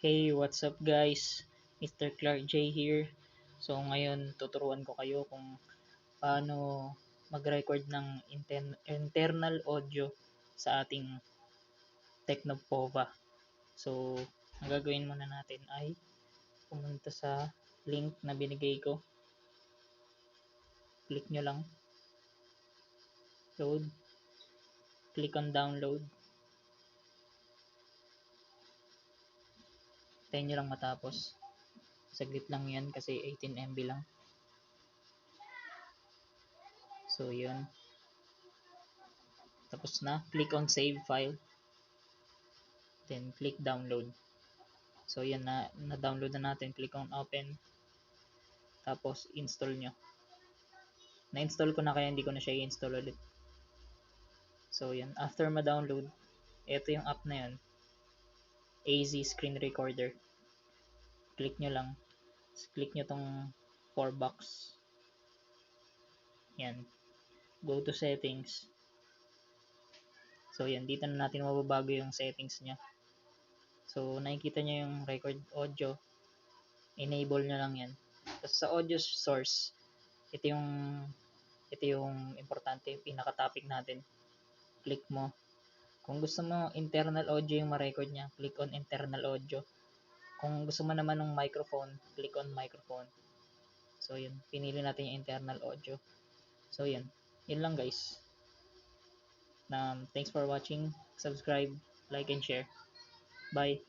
Hey, what's up guys? MrCLARKj here. So ngayon tuturuan ko kayo kung paano mag-record ng internal audio sa ating TecnoPOVA. So ang gagawin muna natin ay pumunta sa link na binigay ko. Click nyo lang. Load. Click on download. Tayo nyo lang matapos. Saglit lang yan kasi 18 MB lang. So yun. Tapos na. Click on save file. Then click download. So yan na-download na natin. Click on open. Tapos install nyo. Na-install ko na kaya hindi ko na siya i-install ulit. So yan. After ma-download, ito yung app na yan. AZ Screen Recorder. Click nyo lang. Click nyo tong 4 box. Yan. Go to settings. So yan. Dito na natin mababago yung settings nya. So nakikita nyo yung record audio. Enable nyo lang yan. Tapos sa audio source, ito yung importante, pinaka-topic natin. Click mo. Kung gusto mo internal audio yung ma-record niya, click on internal audio. Kung gusto mo naman ng microphone, click on microphone. So yun, pinili natin yung internal audio. So yun lang guys. Thanks for watching. Subscribe, like and share. Bye.